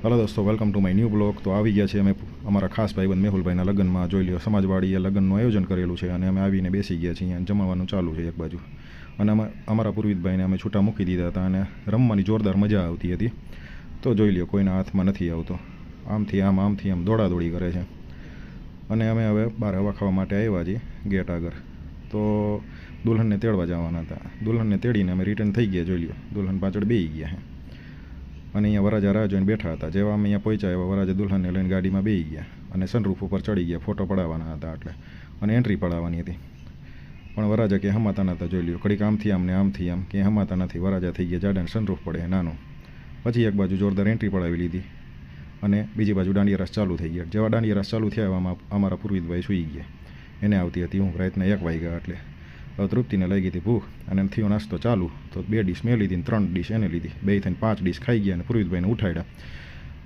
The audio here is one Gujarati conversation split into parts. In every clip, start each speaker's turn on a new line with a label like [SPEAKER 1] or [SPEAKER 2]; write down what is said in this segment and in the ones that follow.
[SPEAKER 1] हेलो दोस्तों, welcome to my new blog. तो આવી ગયા છે અમે અમારા ખાસ ભાઈબંધ મેહુલભાઈના લગ્નમાં। જોઈ લ્યો, સમાજવાડીએ લગ્નનું આયોજન કરેલું છે અને અમે આવીને બેસી ગયા છીએ। અહીંયા જમવાનું ચાલુ છે એક બાજુ અને અમારા પૂર્વિતભાઈને અમે છૂટા મૂકી દીધા હતા અને રમવાની જોરદાર મજા આવતી હતી। તો જોઈ લ્યો, કોઈના હાથમાં નથી આવતો, આમથી આમ દોડાદોડી કરે છે અને અમે હવે બહાર હવા ખાવા માટે આવ્યા છીએ ગેટ આગળ। તો દુલ્હનને તેડવા જવાના હતા। દુલ્હનને તેડીને અમે રિટર્ન થઈ ગયા। જોઈ લ્યો, દુલ્હન પાછળ બેસી ગયા છે અને અહીંયા વરાજા રાહ જોઈને બેઠા હતા। જેવા અમે અહીંયા પહોંચ્યા એવા વરાજા દુલ્હનને લઈને ગાડીમાં બેસી ગયા અને સનરૂફ ઉપર ચડી ગયા। ફોટો પડાવવાના હતા એટલે અને એન્ટ્રી પડાવવાની હતી, પણ વરાજા કે હમાતા નહોતા। જોઈ લ્યો, ઘડીક આમથી આમ ને આમથી આમ કે હમાતા નથી। વરાજા થઈ ગયા જાડા, સનરૂફ પડે નાનું। પછી એક બાજુ જોરદાર એન્ટ્રી પડાવી લીધી અને બીજી બાજુ દાંડિયા રાસ ચાલુ થઈ ગયા। જેવા દાંડિયા રાસ ચાલુ થયા એવામાં અમારા પૂર્વિતભાઈ સૂઈ ગયા। એને આવતી હતી ઊંઘ, રાતના 1 વાગ્યા એટલે હવે તૃપ્તિને લઈ ગઈ હતી ભૂખ અને થયો નાસ્તો ચાલુ। તો 2 ડીશ મેં લીધી ને 3 ડીશ એને લીધી, 2 થઈને 5 ડીશ ખાઈ ગયા અને પૂર્વિતભાઈને ઉઠાડ્યા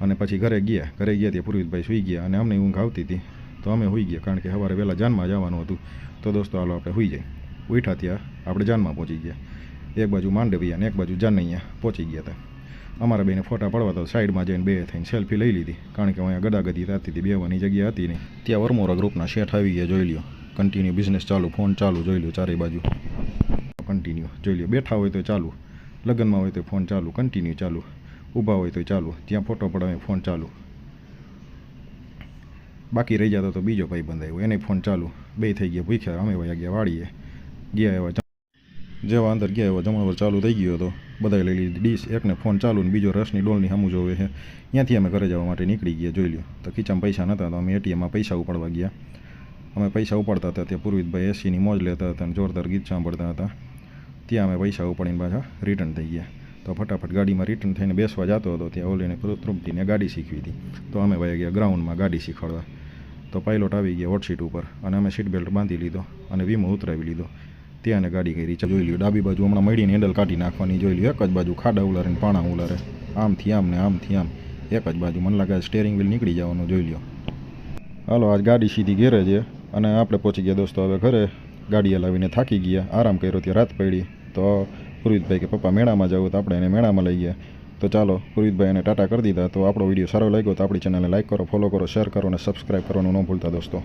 [SPEAKER 1] અને પછી ઘરે ગયા ત્યાં પૂર્વિતભાઈ સૂઈ ગયા અને અમને ઊંઘ આવતી હતી તો અમે સૂઈ ગયા, કારણ કે સવારે વહેલા જાનમાં જવાનું હતું। તો દોસ્તો હાલો આપણે સૂઈ જાય। ઉઠ્યા ત્યાં આપણે જાનમાં પહોંચી ગયા। એક બાજુ માંડવી અને એક બાજુ જાનૈયા પહોંચી ગયા હતા। અમારા બેને ફોટા પડવા તો સાઈડમાં જઈને 2 થઈને સેલ્ફી લઈ લીધી, કારણ કે અહીંયા ગદાગદી થતી હતી, બેવાની જગ્યા હતી નહીં। ત્યાં વરમોરા ગ્રુપના શેઠ આવી ગયા। જોઈ લ્યો, કન્ટિન્યુ બિઝનેસ ચાલુ, ફોન ચાલુ। જોઈ લ્યો, ચારે બાજુ કન્ટિન્યુ। જોઈ લ્યો, બેઠા હોય તો ચાલુ, લગ્નમાં હોય તો ફોન ચાલુ, કન્ટિન્યુ ચાલુ, ઊભા હોય તો ચાલુ, ત્યાં ફોટો પડાવે ફોન ચાલુ। બાકી રહી જતો તો બીજો ભાઈબંધ આવ્યો, એને ફોન ચાલુ। 2 થઈ ગયા ભૂખ્યા, અમે વયા ગયા વાડીએ ગયા। એવા જેવા અંદર ગયા એવા જમણવાર ચાલુ થઈ ગયો હતો। બધાએ લઈ લીધી ડીશ, એકને ફોન ચાલુ ને બીજો રસની ડોલની સામું જોવે છે। ત્યાંથી અમે ઘરે જવા માટે નીકળી ગયા। જોઈ લ્યો, તો ખીચામાં પૈસા નહોતા તો અમે એટીએમમાં પૈસા ઉપાડવા ગયા। અમે પૈસા ઉપાડતા હતા ત્યાં પૂર્વિતભાઈ એસીની મોજ લેતા હતા અને જોરદાર ગીત સાંભળતા હતા। ત્યાં અમે પૈસા ઉપાડીને પાછા રિટર્ન થઈ ગયા। તો ફટાફટ ગાડીમાં રિટર્ન થઈને બેસવા જતો હતો ત્યાં ઓલીને તૃપ્તિને ગાડી શીખવી હતી। તો અમે વયા ગયા ગ્રાઉન્ડમાં ગાડી શીખવાડવા। તો પાયલોટ આવી ગયા હોટ સીટ ઉપર અને અમે સીટ બેલ્ટ બાંધી લીધો અને વીમો ઉતરાવી લીધો। ત્યાં ગાડી કરી જોઈ લ્યો, ડાબી બાજુ હમણાં મળીને હેન્ડલ કાઢી નાખવાની। જોઈ લ્યો, એક જ બાજુ ખાડા ઉલારે ને પાણા ઉલારે, આમથી આમ ને આમથી આમ એક જ બાજુ। મને લાગે સ્ટેરિંગ વ્હીલ નીકળી જવાનું। જોઈ લ્યો, હાલો આજ ગાડી સીધી ઘેરે છે અને આપણે પહોંચી ગયા દોસ્તો હવે ઘરે। ગાડી હલાવીને થાકી ગયા, આરામ કર્યો, ત્યાં રાત પડી। તો પૂર્વિતભાઈ કે પપ્પા મેળામાં જાવ, તો આપણે એને મેળામાં લઈ ગયા। તો ચાલો, પૂર્વિતભાઈ એને ટાટા કરી દીધા। તો આપણો વિડીયો સારો લાગ્યો તો આપણી ચેનલને લાઈક કરો, ફોલો કરો, શેર કરો અને સબસ્ક્રાઈબ કરવાનું ન ભૂલતા દોસ્તો।